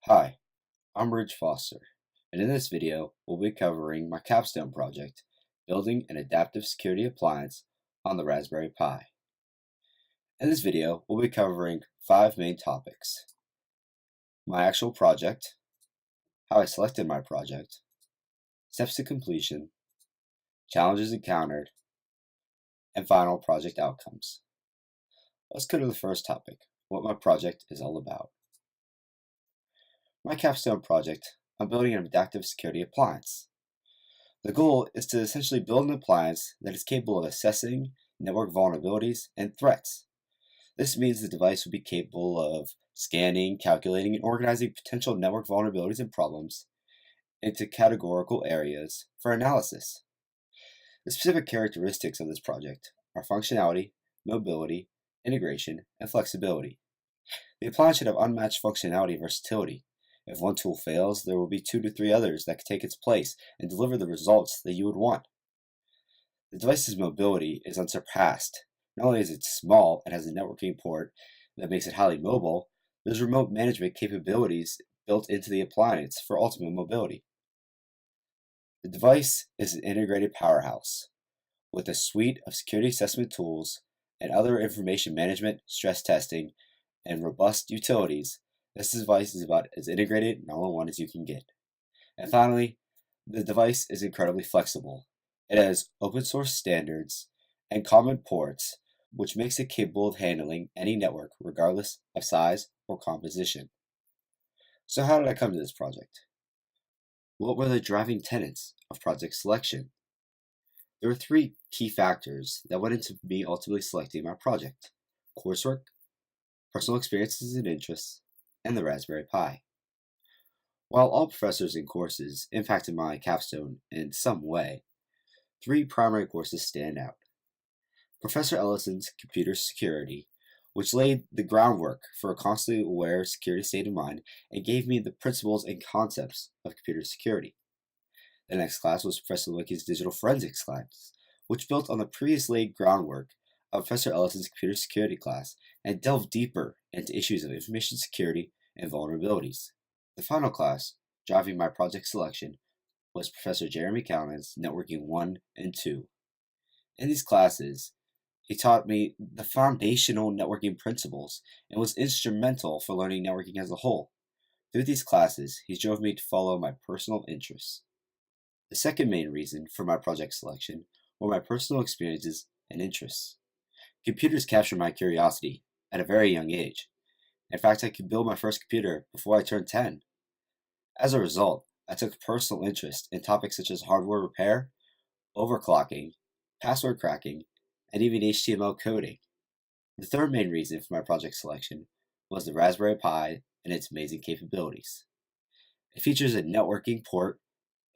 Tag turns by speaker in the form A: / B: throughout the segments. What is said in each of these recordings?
A: Hi, I'm Ridge Foster, and in this video, we'll be covering my Capstone project, building an adaptive security appliance on the Raspberry Pi. In this video, we'll be covering 5 main topics: my actual project, how I selected my project, steps to completion, challenges encountered, and final project outcomes. Let's go to the first topic, what my project is all about. My Capstone project, I'm building an adaptive security appliance. The goal is to essentially build an appliance that is capable of assessing network vulnerabilities and threats. This means the device will be capable of scanning, calculating, and organizing potential network vulnerabilities and problems into categorical areas for analysis. The specific characteristics of this project are functionality, mobility, integration, and flexibility. The appliance should have unmatched functionality and versatility. If one tool fails, there will be 2 to 3 others that could take its place and deliver the results that you would want. The device's mobility is unsurpassed. Not only is it small and has a networking port that makes it highly mobile, there's remote management capabilities built into the appliance for ultimate mobility. The device is an integrated powerhouse with a suite of security assessment tools and other information management, stress testing, and robust utilities. This device is about as integrated and all-in-one as you can get. And finally, the device is incredibly flexible. It has open source standards and common ports, which makes it capable of handling any network regardless of size or composition. So how did I come to this project? What were the driving tenets of project selection? There were 3 key factors that went into me ultimately selecting my project: coursework, personal experiences and interests, and the Raspberry Pi. While all professors and courses impacted my capstone in some way, 3 primary courses stand out. Professor Ellison's Computer Security, which laid the groundwork for a constantly aware security state of mind and gave me the principles and concepts of computer security. The next class was Professor Lewicki's Digital Forensics class, which built on the previously laid groundwork of Professor Ellison's Computer Security class and delved deeper into issues of information security and vulnerabilities. The final class, driving my project selection, was Professor Jeremy Cowan's Networking 1 and 2. In these classes, he taught me the foundational networking principles and was instrumental for learning networking as a whole. Through these classes, he drove me to follow my personal interests. The second main reason for my project selection were my personal experiences and interests. Computers captured my curiosity at a very young age. In fact, I could build my first computer before I turned 10. As a result, I took personal interest in topics such as hardware repair, overclocking, password cracking, and even HTML coding. The third main reason for my project selection was the Raspberry Pi and its amazing capabilities. It features a networking port,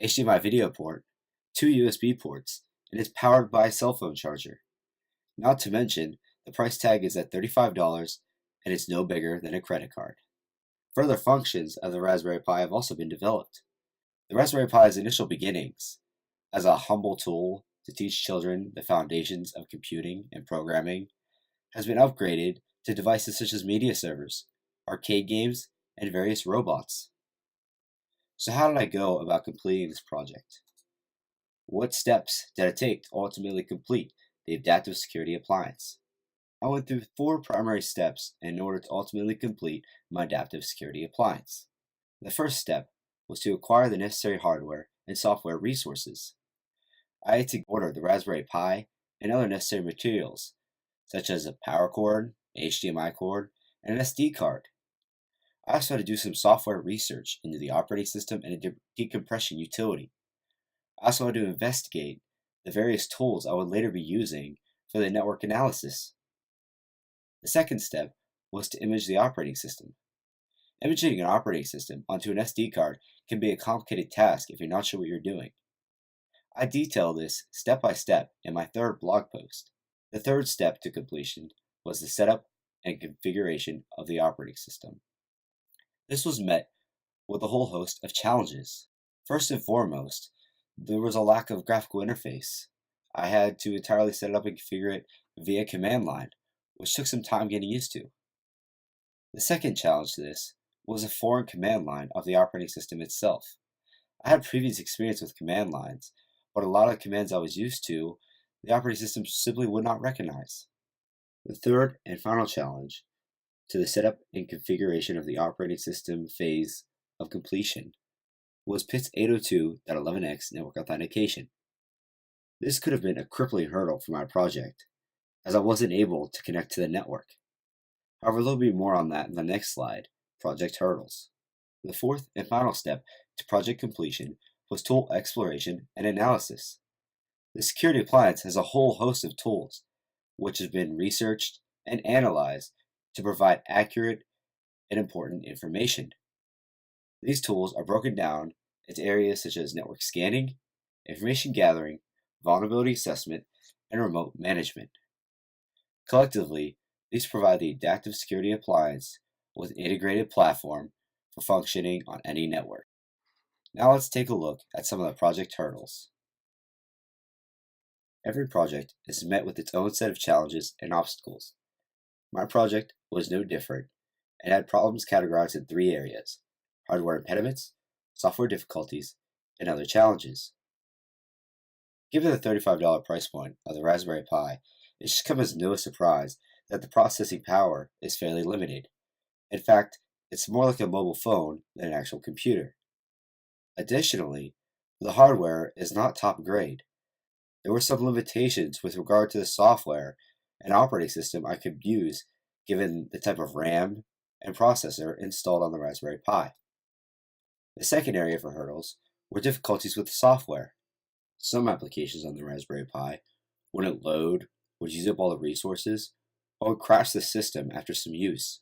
A: HDMI video port, 2 USB ports, and is powered by a cell phone charger. Not to mention, the price tag is at $35 and it's no bigger than a credit card. Further functions of the Raspberry Pi have also been developed. The Raspberry Pi's initial beginnings as a humble tool to teach children the foundations of computing and programming has been upgraded to devices such as media servers, arcade games, and various robots. So how did I go about completing this project? What steps did I take to ultimately complete the adaptive security appliance? I went through 4 primary steps in order to ultimately complete my adaptive security appliance. The first step was to acquire the necessary hardware and software resources. I had to order the Raspberry Pi and other necessary materials, such as a power cord, HDMI cord, and an SD card. I also had to do some software research into the operating system and a decompression utility. I also had to investigate the various tools I would later be using for the network analysis. The second step was to image the operating system. Imaging an operating system onto an SD card can be a complicated task if you're not sure what you're doing. I detail this step by step in my 3rd blog post. The 3rd step to completion was the setup and configuration of the operating system. This was met with a whole host of challenges. First and foremost, there was a lack of graphical interface. I had to entirely set it up and configure it via command line, which took some time getting used to. The second challenge to this was a foreign command line of the operating system itself. I had previous experience with command lines, but a lot of commands I was used to, the operating system simply would not recognize. The third and final challenge to the setup and configuration of the operating system phase of completion was PIT's 802.11x network authentication. This could have been a crippling hurdle for my project, as I wasn't able to connect to the network. However, there'll be more on that in the next slide, project hurdles. The fourth and final step to project completion was tool exploration and analysis. The security appliance has a whole host of tools, which have been researched and analyzed to provide accurate and important information. These tools are broken down into areas such as network scanning, information gathering, vulnerability assessment, and remote management. Collectively, these provide the adaptive security appliance with an integrated platform for functioning on any network. Now let's take a look at some of the project hurdles. Every project is met with its own set of challenges and obstacles. My project was no different and had problems categorized in three areas: hardware impediments, software difficulties, and other challenges. Given the $35 price point of the Raspberry Pi, it should come as no surprise that the processing power is fairly limited. In fact, it's more like a mobile phone than an actual computer. Additionally, the hardware is not top grade. There were some limitations with regard to the software and operating system I could use given the type of RAM and processor installed on the Raspberry Pi. The second area for hurdles were difficulties with the software. Some applications on the Raspberry Pi wouldn't load, would use up all the resources, or would crash the system after some use.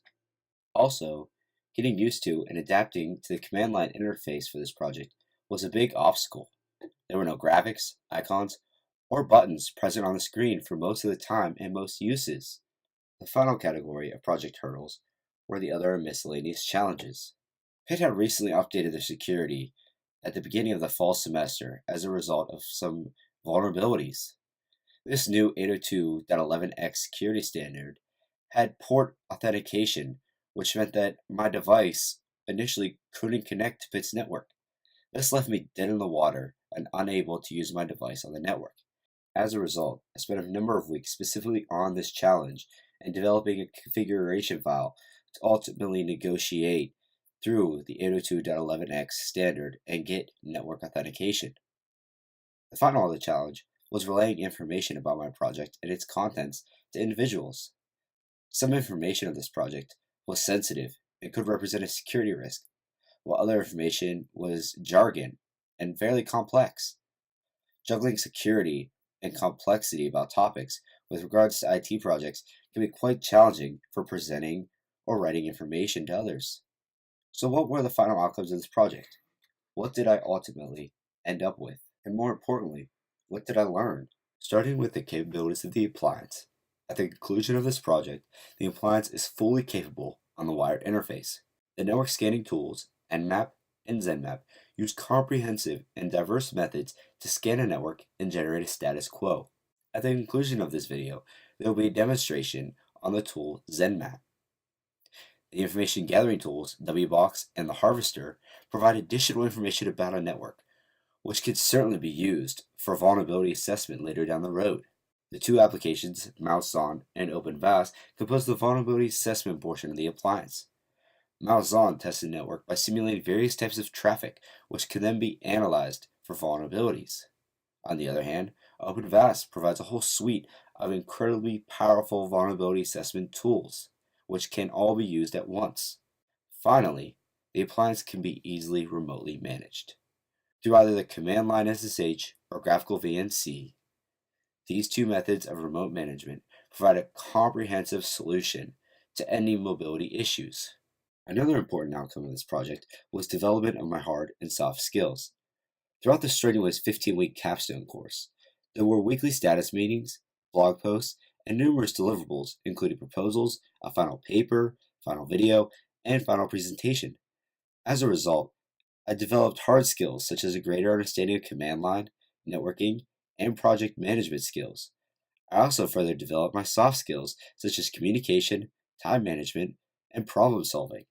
A: Also, getting used to and adapting to the command line interface for this project was a big obstacle. There were no graphics, icons, or buttons present on the screen for most of the time and most uses. The final category of project hurdles were the other miscellaneous challenges. PIT had recently updated their security at the beginning of the fall semester as a result of some vulnerabilities. This new 802.11x security standard had port authentication, which meant that my device initially couldn't connect to PIT's network. This left me dead in the water and unable to use my device on the network. As a result, I spent a number of weeks specifically on this challenge and developing a configuration file to ultimately negotiate through the 802.11x standard and get network authentication. The final of the challenge was relaying information about my project and its contents to individuals. Some information of this project was sensitive and could represent a security risk, while other information was jargon and fairly complex. Juggling security and complexity about topics with regards to IT projects can be quite challenging for presenting or writing information to others. So what were the final outcomes of this project? What did I ultimately end up with? And more importantly, what did I learn? Starting with the capabilities of the appliance. At the conclusion of this project, the appliance is fully capable on the wired interface. The network scanning tools, Nmap and ZenMap, use comprehensive and diverse methods to scan a network and generate a status quo. At the conclusion of this video, there will be a demonstration on the tool ZenMap. The information gathering tools, WBox and the Harvester, provide additional information about a network, which could certainly be used for vulnerability assessment later down the road. The two applications, MouseOn and OpenVAS, compose the vulnerability assessment portion of the appliance. MouseOn tests the network by simulating various types of traffic, which can then be analyzed for vulnerabilities. On the other hand, OpenVAS provides a whole suite of incredibly powerful vulnerability assessment tools, which can all be used at once. Finally, the appliance can be easily remotely managed. Through either the command line SSH or graphical VNC, these two methods of remote management provide a comprehensive solution to any mobility issues. Another important outcome of this project was development of my hard and soft skills. Throughout the strenuous 15-week Capstone course, there were weekly status meetings, blog posts, and numerous deliverables, including proposals, a final paper, final video, and final presentation. As a result, I developed hard skills such as a greater understanding of command line, networking, and project management skills. I also further developed my soft skills such as communication, time management, and problem solving.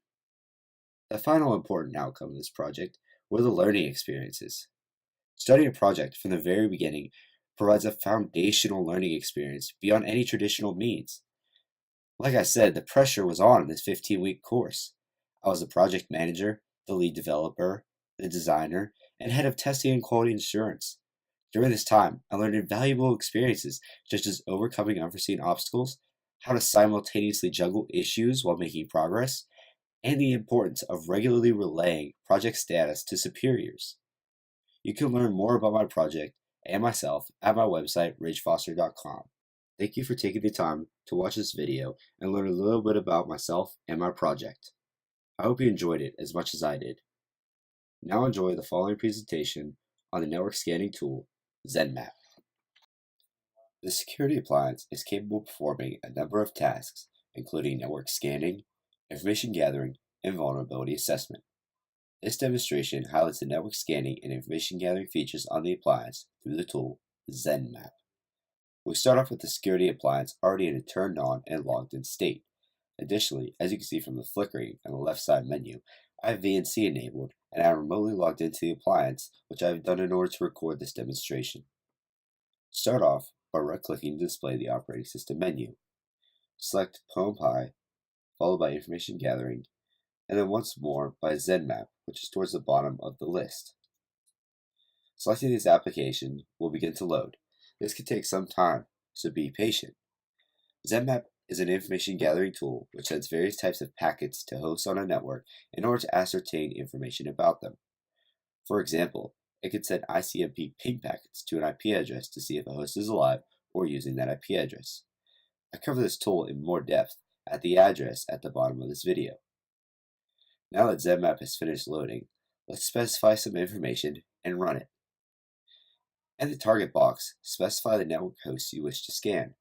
A: The final important outcome of this project were the learning experiences. Studying a project from the very beginning provides a foundational learning experience beyond any traditional means. Like I said, the pressure was on in this 15-week course. I was the project manager, the lead developer, the designer, and head of testing and quality assurance. During this time, I learned invaluable experiences such as overcoming unforeseen obstacles, how to simultaneously juggle issues while making progress, and the importance of regularly relaying project status to superiors. You can learn more about my project and myself at my website, ridgefoster.com. Thank you for taking the time to watch this video and learn a little bit about myself and my project. I hope you enjoyed it as much as I did. Now enjoy the following presentation on the network scanning tool, ZenMap. The security appliance is capable of performing a number of tasks, including network scanning, information gathering, and vulnerability assessment. This demonstration highlights the network scanning and information gathering features on the appliance through the tool ZenMap. We start off with the security appliance already in a turned on and logged in state. Additionally, as you can see from the flickering on the left side menu, I have VNC enabled and I am remotely logged into the appliance, which I have done in order to record this demonstration. Start off by right-clicking to display the operating system menu. Select POEM-PI, followed by Information Gathering, and then once more by ZenMap, which is towards the bottom of the list. Selecting this application will begin to load. This could take some time, so be patient. ZenMap is an information gathering tool which sends various types of packets to hosts on a network in order to ascertain information about them. For example, it could send ICMP ping packets to an IP address to see if a host is alive or using that IP address. I cover this tool in more depth at the address at the bottom of this video. Now that ZenMap has finished loading, let's specify some information and run it. In the target box, specify the network host you wish to scan.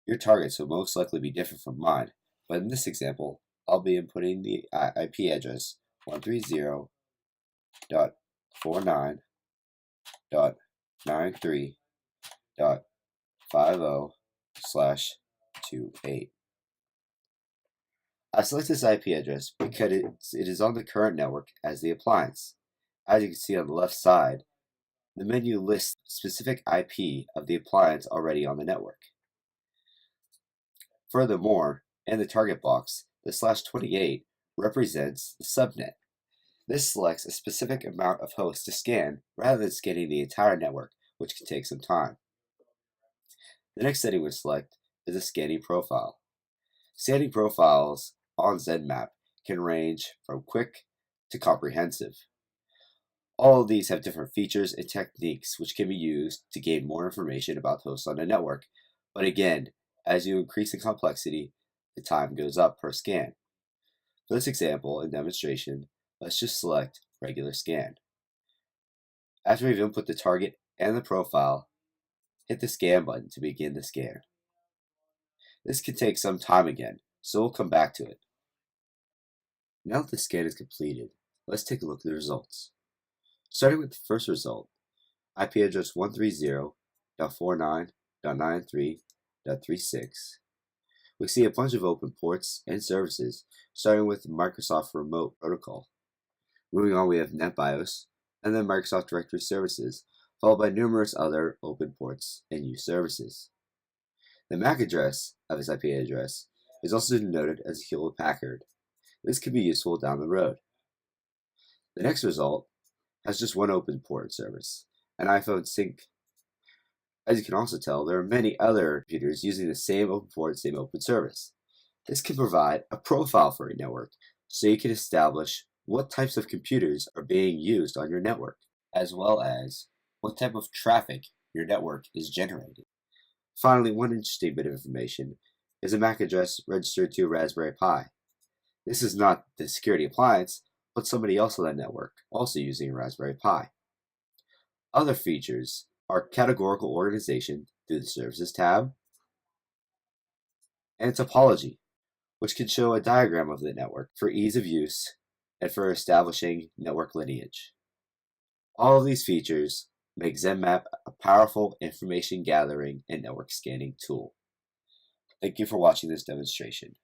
A: Your targets will most likely be different from mine, but in this example, I'll be inputting the IP address 130.49.93.50/28. I select this IP address because it is on the current network as the appliance. As you can see on the left side, the menu lists specific IP of the appliance already on the network. Furthermore, in the target box, the /28 represents the subnet. This selects a specific amount of hosts to scan rather than scanning the entire network, which can take some time. The next setting we select is a scanning profile. Scanning profiles on ZenMap can range from quick to comprehensive. All of these have different features and techniques which can be used to gain more information about hosts on a network, but again, as you increase in complexity, the time goes up per scan. For this example and demonstration, let's just select regular scan. After we've input the target and the profile, hit the scan button to begin the scan. This can take some time again, so we'll come back to it. Now that the scan is completed, let's take a look at the results. Starting with the first result, IP address 130.49.93.36, we see a bunch of open ports and services, starting with Microsoft Remote Protocol. Moving on, we have NetBIOS, and then Microsoft Directory Services, followed by numerous other open ports and used services. The MAC address of this IP address is also denoted as Hewlett Packard. This could be useful down the road. The next result has just one open port service, an iPhone Sync. As you can also tell, there are many other computers using the same open port, same open service. This can provide a profile for a network, so you can establish what types of computers are being used on your network, as well as what type of traffic your network is generating. Finally, one interesting bit of information is a MAC address registered to Raspberry Pi. This is not the security appliance, but somebody else on that network, also using Raspberry Pi. Other features are categorical organization through the Services tab, and topology, which can show a diagram of the network for ease of use and for establishing network lineage. All of these features make ZenMap a powerful information gathering and network scanning tool. Thank you for watching this demonstration.